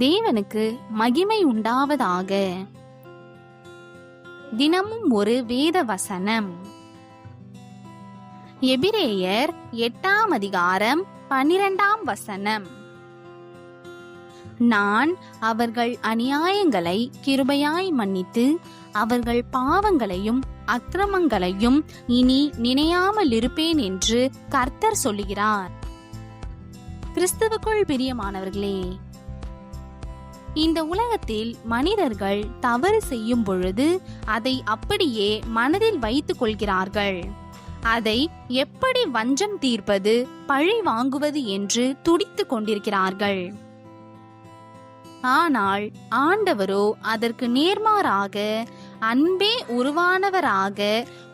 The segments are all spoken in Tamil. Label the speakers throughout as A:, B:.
A: தேவனுக்கு மகிமை உண்டாவதாக. தினமும் ஒரு வேத வசனம். எபிரேயர் 8ஆம் அதிகாரம் 12ஆம் வசனம். நான் அவர்கள் அநியாயங்களை கிருபையாய் மன்னித்து அவர்கள் பாவங்களையும் அக்கிரமங்களையும் இனி நினையாமல் இருப்பேன் என்று கர்த்தர் சொல்லுகிறார். கிறிஸ்துவுக்குள் பிரியமானவர்களே, இந்த உலகத்தில் மனிதர்கள் தவறு செய்யும் பொழுது அதை அப்படியே மனதில் வைத்துக் கொள்கிறார்கள். அதை எப்படி வஞ்சம் தீர்ப்பது, பழி வாங்குவது என்று துடித்துக் கொண்டிருக்கிறார்கள். ஆனால் ஆண்டவரோ அதற்கு நேர்மாறாக அன்பே உருவானவராக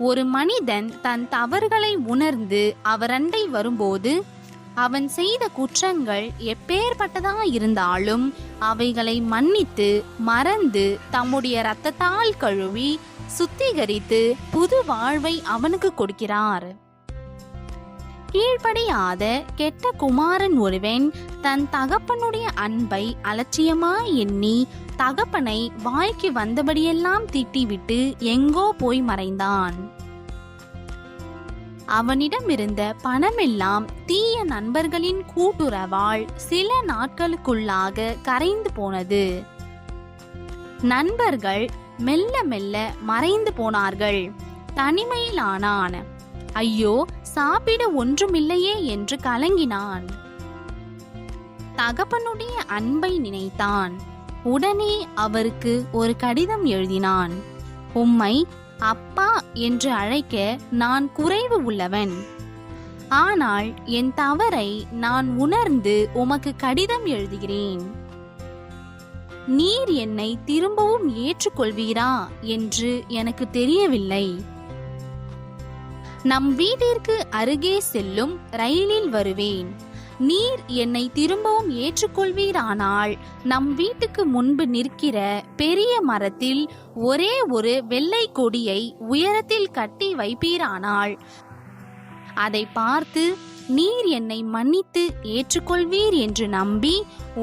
A: ஒரு மனிதன் தன் தவறுகளை உணர்ந்து அவரண்டை வரும்போது அவன் செய்த குற்றங்கள் எப்பேற்பட்டதா இருந்தாலும் அவைகளை மன்னித்து மறந்து தம்முடைய இரத்தத்தால் கழுவி சுத்திகரித்து புது வாழ்வை அவனுக்கு கொடுக்கிறார். கீழ்ப்படியாத கெட்ட குமாரன் ஒருவன் தன் தகப்பனுடைய அன்பை அலட்சியமாய் எண்ணி தகப்பனை வாய்க்கு வந்தபடியெல்லாம் திட்டிவிட்டு எங்கோ போய் மறைந்தான். அவனிடம் இருந்த பணமெல்லாம் தீய நண்பர்களின் கூட்டுறவால் சில நாட்களுக்குள்ளாக கரைந்து போனது. நண்பர்கள் மெல்ல மெல்ல மறைந்து போனார்கள். தனிமையிலானான். ஐயோ, சாப்பிட ஒன்றுமில்லையே என்று கலங்கினான். தகப்பனுடைய அன்பை நினைத்தான். உடனே அவருக்கு ஒரு கடிதம் எழுதினான். உம்மை அப்பா என்று அழைக்க நான் குறைவு உள்ளவன். ஆனால் என் தவறை நான் உணர்ந்து உமக்கு கடிதம் எழுதுகிறேன். நீர் என்னை திரும்பவும் ஏற்றுக்கொள்வீரா என்று எனக்கு தெரியவில்லை. நம் வீட்டிற்கு அருகே செல்லும் ரயிலில் வருவேன். நீர் என்னை திரும்பவும் ஏற்றுக்கொள்வீரானால் நம் வீட்டுக்கு முன்பு நிற்கிற பெரிய மரத்தில் ஒரே ஒரு வெள்ளை கொடியை உயரத்தில் கட்டி வைப்பீரானால் அதை பார்த்து நீர் என்னை மன்னித்து ஏற்றுக்கொள்வீர் என்று நம்பி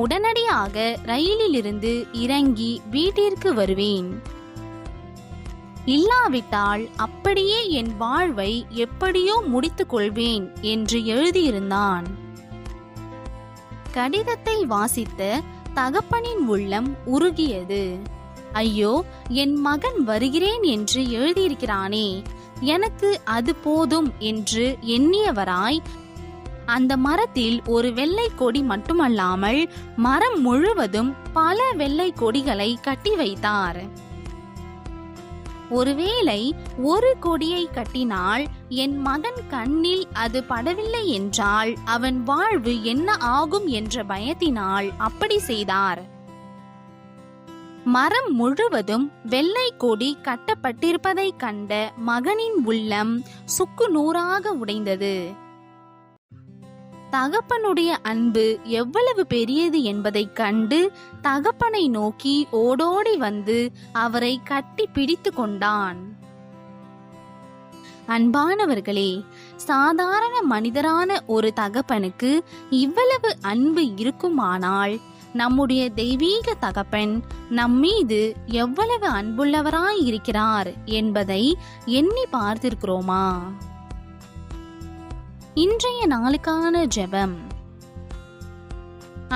A: உடனடியாக ரயிலிலிருந்து இறங்கி வீட்டிற்கு வருவேன். இல்லாவிட்டால் அப்படியே என் வாழ்வை எப்படியோ முடித்துக் கொள்வேன் என்று எழுதியிருந்தான். கடிதத்தை வாசித்த தகப்பனின் உள்ளம் உருகியது. ஐயோ, என் மகன் வருகிறேன் என்று எழுதியிருக்கிறானே, எனக்கு அது போதும் என்று எண்ணியவராய் அந்த மரத்தில் ஒரு வெள்ளை கொடி மட்டுமல்லாமல் மரம் முழுவதும் பல வெள்ளை கொடிகளை கட்டி வைத்தார். ஒருவேளை ஒரு கொடியை கட்டினால் என் மகன் கண்ணில் அது படவில்லை என்றால் அவன் வாழ்வு என்ன ஆகும் என்ற பயத்தினால் அப்படி செய்தார். மரம் முழுவதும் வெள்ளை கொடி கட்டப்பட்டிருப்பதை கண்ட மகனின் உள்ளம் சுக்கு நூறாக உடைந்தது. தகப்பனுடைய அன்பு எவ்வளவு பெரியது என்பதை கண்டு தகப்பனை நோக்கி ஓடோடி வந்து அவரை கட்டி பிடித்து கொண்டான். அன்பானவர்களே, சாதாரண மனிதரான ஒரு தகப்பனுக்கு இவ்வளவு அன்பு இருக்குமானால் நம்முடைய தெய்வீக தகப்பன் நம்மீது எவ்வளவு அன்புள்ளவராய் இருக்கிறார் என்பதை எண்ணி பார்த்திருக்கிறோமா? இன்றைய நாளுக்கான ஜெபம்.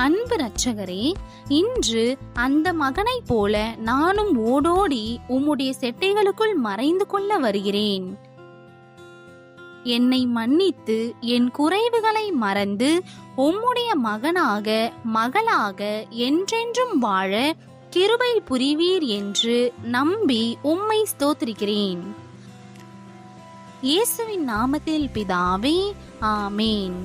A: அன்பு இரட்சகரே, இன்று அந்த மகனைப் போல நானும் ஓடோடி உம்முடைய செட்டைகளுக்குள் மறைந்து கொள்ள வருகிறேன். என்னை மன்னித்து என் குறைவுகளை மறந்து உம்முடைய மகனாக மகளாக என்றென்றும் வாழ கிருபை புரிவீர் என்று நம்பி உம்மை ஸ்தோத்திரிக்கிறேன். இயேசுவின் நாமத்தில் பிதாவே, ஆமேன்.